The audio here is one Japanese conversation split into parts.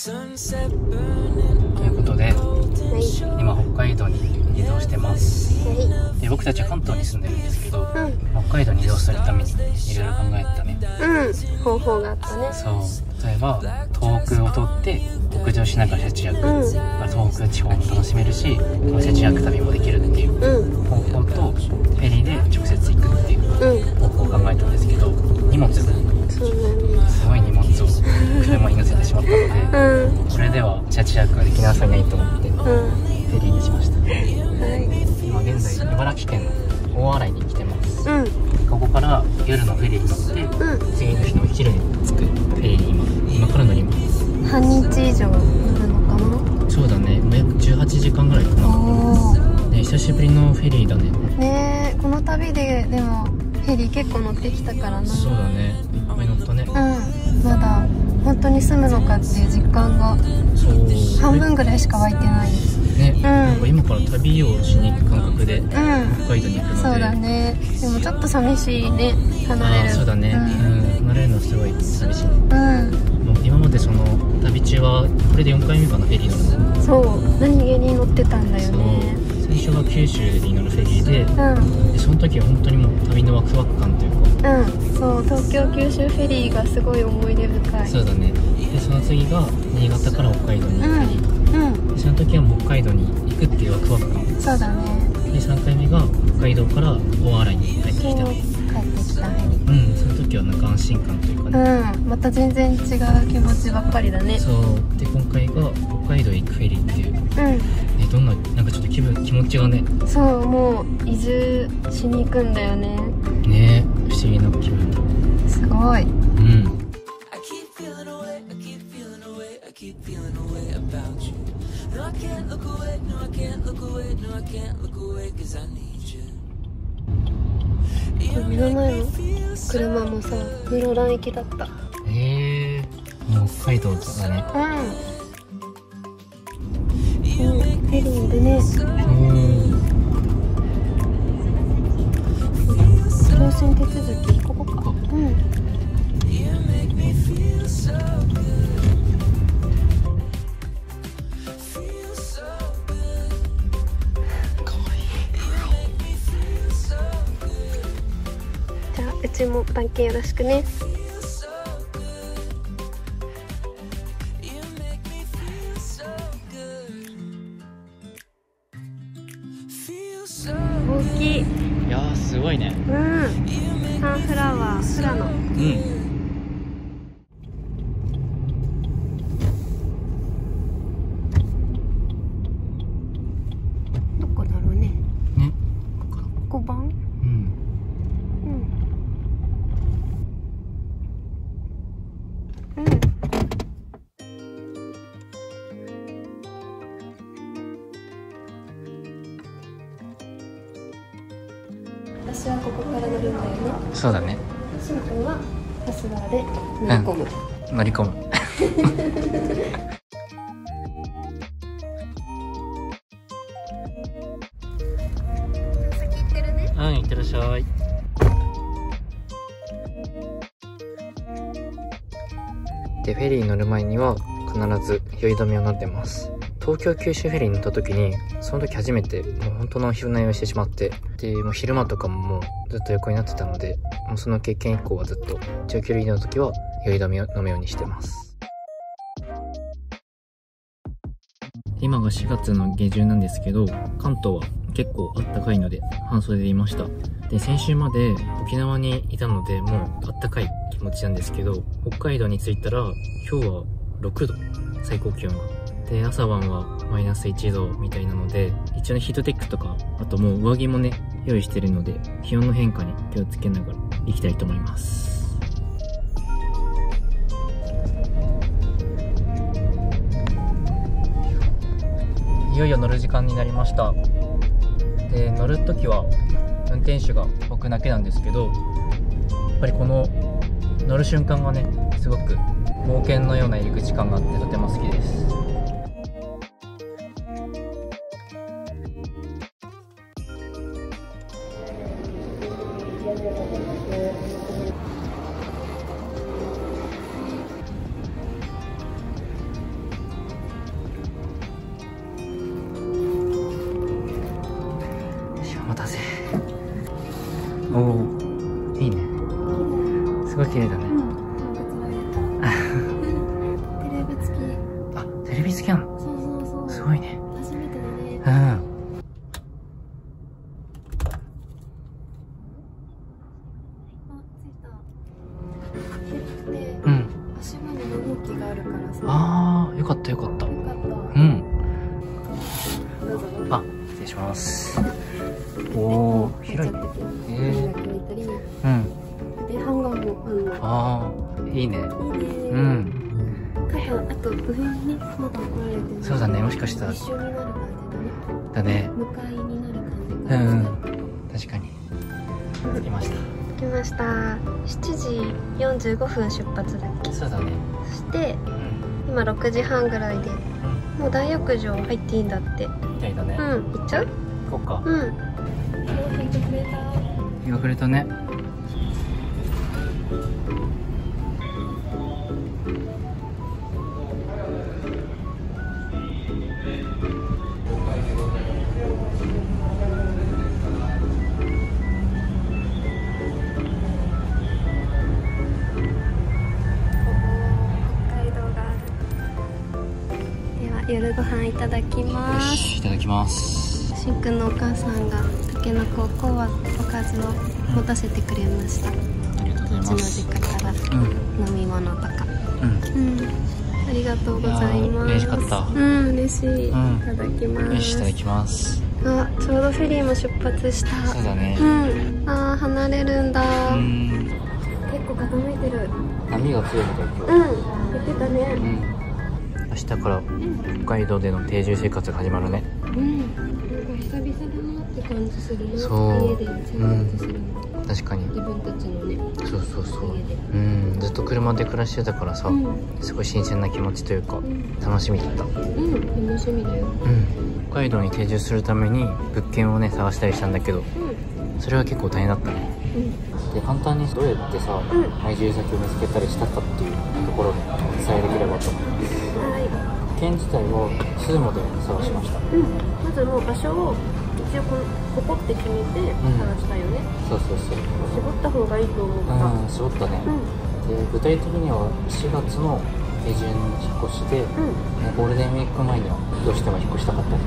ということで、今北海道に移動してます。で、僕たちは関東に住んでるんですけど、北海道に移動するためにいろいろ考えたね。方法があったね。そう、例えば東北を通って北上しながら車中泊、東北地方も楽しめるし、車中泊旅もできるっていう方法と、フェリーで直接行くっていう方法を考えたんですけど、荷物すごい荷物を車に乗せてしまったので、これでは車中泊ができなさにないと思って、フェリーにしました。今現在茨城県の大洗に来てます。ここから夜のフェリーに乗って、次の日のお昼に着くフェリーに今から乗ります。半日以上乗るのかな。そうだね、約18時間ぐらいかな。ね、久しぶりのフェリーだね。ねえ、この旅ででもフェリー結構乗ってきたからな。そうだね、いっぱい乗ったね。まだ本当に住むのかっていう実感が半分ぐらいしか湧いてないね。なんか今から旅をしに行く感覚で北海道に行くので、そうだね。でもちょっと寂しいね、離れる。そうだね、離れるのすごい寂しいね。もう今までその旅中はこれで4回目かな、フェリー乗るの。そう、何気に乗ってたんだよね。最初は九州に乗るフェリーで、でその時は本当にもう旅のワクワク感というか、そう、東京九州フェリーがすごい思い出深い。そうだね。でその次が新潟から北海道に行ったり、でその時は北海道に行くっていうワクワク感。そうだね。で3回目が北海道から大洗に帰ってきた。帰ってきたフェリー。その時はなんか安心感というかね、また全然違う気持ちばっかりだね。そうで、今回が北海道行くフェリーっていう、どんな、なんかちょっと気持ちがね、そう、もう移住しに行くんだよね。ね、不思議な気分。すごい。目の前の車もさ、室蘭行きだった。もう北海道だね。フェリーでね。当選手続きここか。じゃあうちも番犬よろしくね。大きい。いやー、すごいね。サンフラワー、フラノ。どこだろうね。ここ番？私はここから乗るんだよね。そうだね。しんくんはファスナーで乗り込む。乗り込む。先行ってるね。行ってらっしゃい。で、フェリーに乗る前には必ず酔い止めを飲んでます。東京九州フェリーに乗った時に、その時初めてもう本当の昼寝をしてしまって、でもう昼間とかももうずっと横になってたので、もうその経験以降はずっと長距離移動の時は酔い止めを飲むようにしてます。今が4月の下旬なんですけど、関東は結構あったかいので半袖でいました。で、先週まで沖縄にいたのでもうあったかい気持ちなんですけど、北海道に着いたら今日は6度、最高気温が。で、朝晩はマイナス1度みたいなので、一応ヒートテックとか、あともう上着もね、用意してるので、気温の変化に気をつけながら行きたいと思います。いよいよ乗る時間になりました。で、乗るときは運転手が僕だけなんですけど、やっぱりこの乗る瞬間がね、すごく冒険のような入り口感があってとても好きです。待たせ。おお、いいね。すごい綺麗だね。テレビ付き。あ、テレビ付きなの。そうそうそう。すごいね。初めてだね。うん。あ、着いた。で、うん。足場に物置があるからさ。ああ、よかったよかった。よかった。うん。どうぞ。あ、失礼します。おお、広い。うん。で、ハンガーもあるの。ああ、いいね。いいね。うん。多分あと上にね、まだ怒られてる。そうだね、もしかしたら。一緒になる感じだね。だね。向かいになるう感じ。ん。確かに。着きました。着きました。7時45分出発だっけ。そうだね。そしてうん。今6時半ぐらいで、もう大浴場入っていいんだって。みたいだね。うん、行っちゃう？行こうか。うん。日が暮れた。日が暮れたね。夜ご飯いただきます。いただきます。しんくんのお母さんがたけのこはおかずを持たせてくれました。ありがとうございます。うちの実家から飲み物とか。うん。ありがとうございます。嬉しかった。嬉しい。いただきます。よし、いただきます。あ、ちょうどフェリーも出発した。そうだね。あ、離れるんだ。結構傾いてる。波が強いみたい今日。言ってたね。明日から北海道での定住生活が始まるね。なんか久々だなって感じするな。そう。家で生活するの。確かに。自分たちのね。そうそうそう。ずっと車で暮らしてたからさ、すごい新鮮な気持ちというか、楽しみだった。楽しみだよ。北海道に定住するために物件をね探したりしたんだけど、それは結構大変だったね。で、簡単にどうやってさ、配住先を見つけたりしたかっていうところをお伝えできればと思います。物件自体をスーモで探しました。まずもう場所を一応ここって決めて探したよね。そうそうそう。絞った方がいいと思った。絞ったね。で、具体的には4月の下旬に引っ越して、ゴールデンウィーク前にはどうしても引っ越したかった。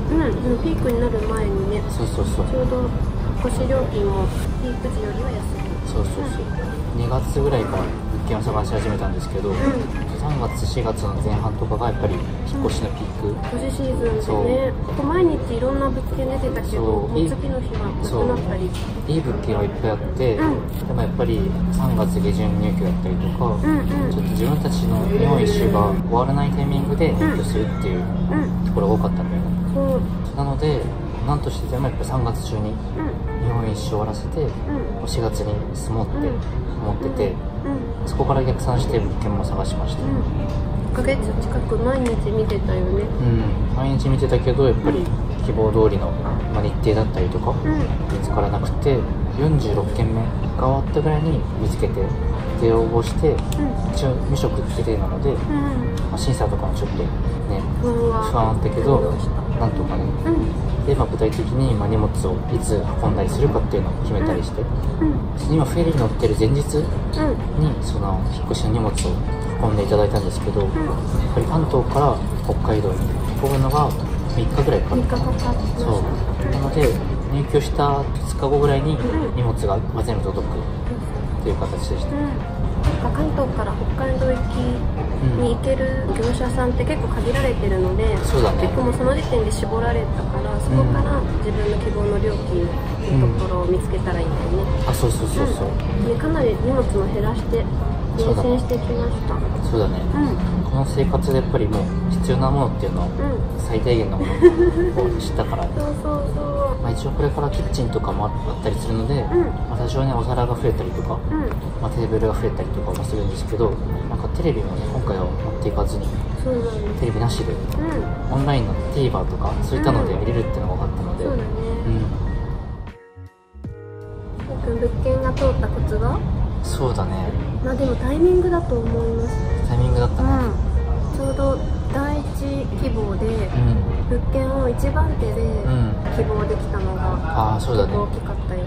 ピークになる前にね。そうそうそう。ちょうど引っ越し料金もピーク時よりは安い。そうそうそう。2月ぐらいから物件を探し始めたんですけど、3月4月の前半とかがやっぱり引っ越しのピーク。引っ越しシーズンでね。毎日いろんな物件出てたけど、次の日はなくなったり。いい物件はいっぱいあって、でもやっぱり3月下旬入居だったりとか、ちょっと自分たちの日本一周が終わらないタイミングで入居するっていうところが多かったんだよね。なので、なんとしてでもやっぱ3月中に日本一周終わらせて、4月に住もうって思ってて、そこから逆算して物件も探しました。1ヶ月近く毎日見てたよね。毎日見てたけど、やっぱり希望通りの日程だったりとか見つからなくて、46件目が終わったぐらいに見つけて、で応募して、一応無職って手なので、審査とかもちょっとね不安あったけど、なんとかね。で、具体的に荷物をいつ運んだりするかっていうのを決めたりして、今フェリーに乗ってる前日にその引っ越しの荷物を運んでいただいたんですけど、やっぱり関東から北海道に運ぶのが3日ぐらいかかった。そうなので、入居した2日後ぐらいに荷物が全部届くっていう形でした。関東から北海道行きに行ける業者さんって結構限られてるので、結構もうその時点で絞られたから、そこから自分の希望の料金のところを見つけたらいいんだよね。そうそうそうそう。かなり荷物も減らして厳選してきました。そうだね。この生活でやっぱりもう必要なものっていうのは最低限のものを知ったからね。一応これからキッチンとかもあったりするので、多少ねお皿が増えたりとか、テーブルが増えたりとかもするんですけど、なんかテレビもね今回は持っていかずに、テレビなしで、オンラインの TVer とかそういったので見れるっていうのが分かったので。物件が通ったコツは？そうだね。でもタイミングだと思います。タイミングだったね。ちょうど第一希望で、物件を一番手で希望できたのが結構大きかったよね、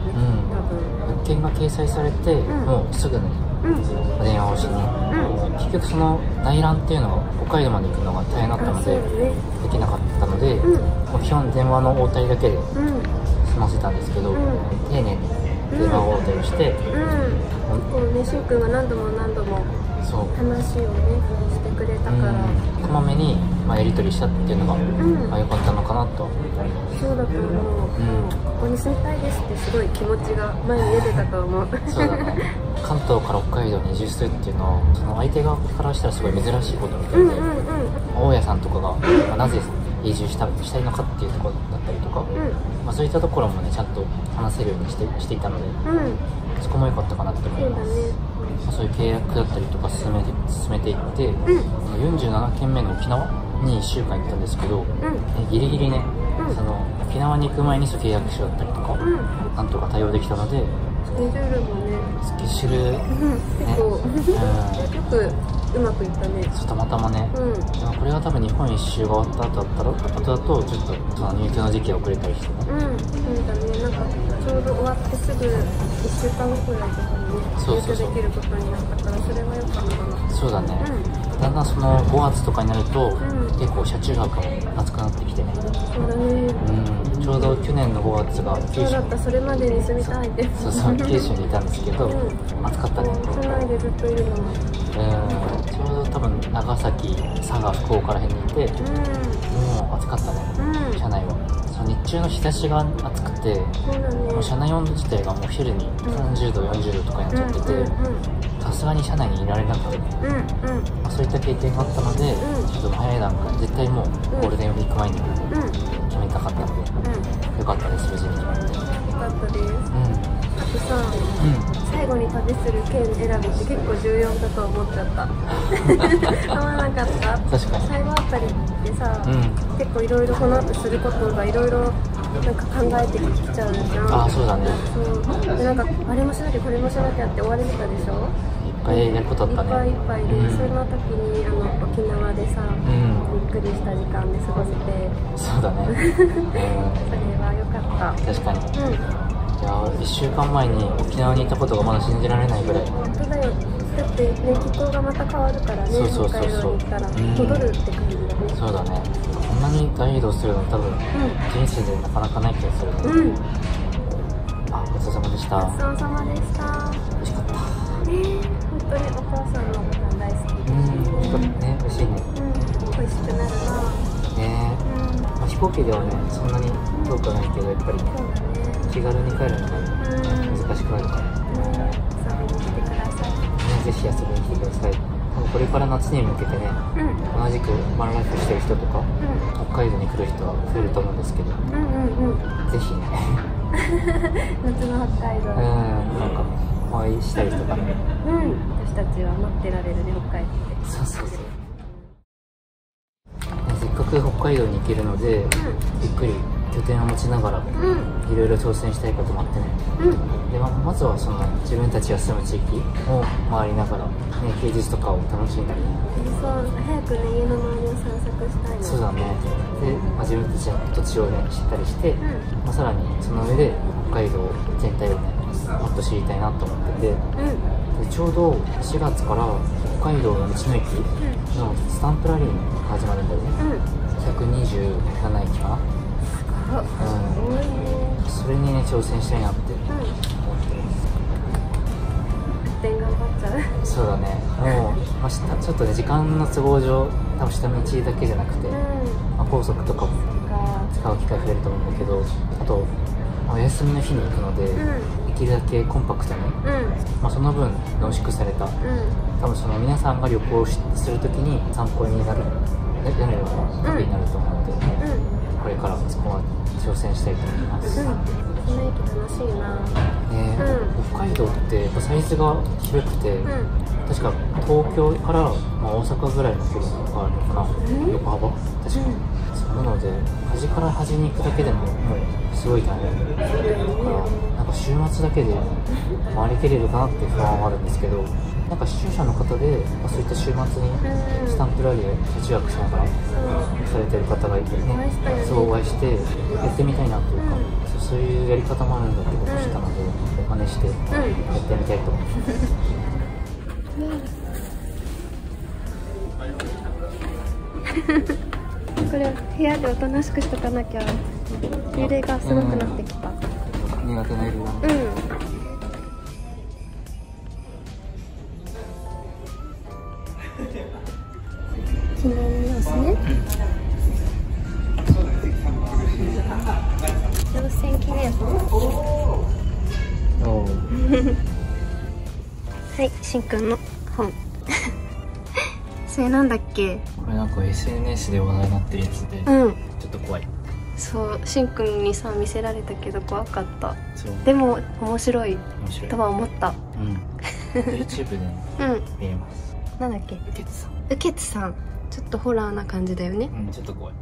多分。物件が掲載されて、もうすぐに電話をしに、結局その内覧っていうのが北海道まで行くのが大変だったので、できなかったので、基本電話の応対だけで済ませたんですけど、丁寧に電話応対をして、こうね、しゅんくんが何度も何度も話をねしてくれたから、こまめにやり取りしたっていうのが良かったのかなと思います。そうだと思う。ここに住みたいですってすごい気持ちが前に出てたと思う。そうだね。関東から北海道に移住するっていうのは、その相手側からしたらすごい珍しいことみたいで、大家さんとかが、なぜ移住したいのかっていうところだったりとか、そういったところもねちゃんと話せるようにしていたので、そこも良かったかなって思います。そういう契約だったりとか進めていって、47件目の沖縄に1週間行ったんですけど、ギリギリね、その沖縄に行く前に契約書だったりとか、なんとか対応できたので、スケジュールもね、スケジュールね、結構よくうまくいったね。たまたまね、でもこれは多分日本一周が終わった後だとちょっとその入居の時期が遅れたりしてね。そうだね。なんかちょうど終わってすぐ1週間後くらいとかにね、入居できることになったから、それは良かったな。そうだね。だんだんその5月とかになると、結構車中泊も暑くなってきてね。そうだね。ちょうど去年の5月が九州、そうだった。それまでに住みたいって。九州にいたんですけど、暑かったね。都内でずっといるのも。ちょうど多分長崎、佐賀、福岡ら辺にいて、もう暑かったね、車内は。その日中の日差しが暑くて、もう車内温度自体がもう昼に30度、40度とかになっちゃってて、さすがに車内にいられなくて、そういった経験があったので、ちょっと早い段階、絶対もうゴールデンウィーク前に決めたかったので、よかったです、無事に決まって。よかったです。あとさ、最後に旅する県選びって結構重要だと思っちゃった。思わなかった？確かに。最後あたりってさ、結構いろいろこの後することがいろいろなんか考えてきちゃうじゃん。そうだね。そうで、なんかあれもしなきゃこれもしなきゃって追われてたでしょ。いっぱいやることあったね。いっぱいで、その時に沖縄でさ、ゆっくりした時間で過ごせて。そうだね。それは良かった。確かに。いや1週間前に沖縄にいたことがまだ信じられないぐらい。本当だよ。だってね、気候がまた変わるからね、北海道に行ったら戻るって感じだね。そうだね。こんなに大移動するの多分、人生でなかなかない気がするね。ごちそうさまでした。ごちそうさまでした。美味しかった。本当にお母さんのご飯大好き。ね、美味しいね。美味しくなるな。ね。飛行機ではね、そんなに遠くはないけど、やっぱり気軽に帰るのが難しくなるから。遊びに来てください。ぜひ遊びに来てください。これから夏に向けてね、同じくマンライフしてる人とか、北海道に来る人は増えると思うんですけど、ぜひね。夏の北海道。なんかお会いしたい人がね。私たちは待ってられるね、北海道で。そう。せっかく北海道に行けるので、ゆっくり拠点を持ちながらいろいろ挑戦したいこともあってね。でまずはその自分たちが住む地域を回りながら、休日とかを楽しんだり。そう、早くね、家の周りを散策したいの。そうだね。で、自分たちの土地をね知ったりして、さらにその上で北海道全体をねもっと知りたいなと思ってて、でちょうど4月から北海道の道の駅のスタンプラリーが始まるんだよね。127駅かな。それにね挑戦したいなって思ってます。頑張っちゃう。そうだね。もうちょっとね時間の都合上多分下道だけじゃなくて、高速とかも使う機会増えると思うんだけど、あとお休みの日に行くので、できるだけコンパクトに、その分濃縮された、多分その皆さんが旅行するときに参考になるような旅になると思うので、これからそこは挑戦したいと思います。この駅楽しいな。北海道ってサイズが広くて、確か東京から大阪ぐらいの距離があるのかな、横幅確かに。なので端から端に行くだけでももうすごい大変だから、なんか週末だけで回りきれるかなって不安はあるんですけど、なんか視聴者の方で、そういった週末にスタンプラリーを節約しながらされてる方がいてね、そうお会いしてやってみたいなというか、そういうやり方もあるんだってことを知ったので、真似してやってみたいと思います。これ部屋でおとなしくしとかなきゃ揺れがすごくなってきた。苦手な揺れが。記念に押すね。乗船記念本。はい、しんくんの本。それなんだっけ？これなんか SNS で話題になってるやつで、ちょっと怖い。そう、しんくんにさ見せられたけど怖かった。でも面白いとは思った。YouTube で見れます。なんだっけ？うけつさん。ちょっとホラーな感じだよね。ちょっと怖い。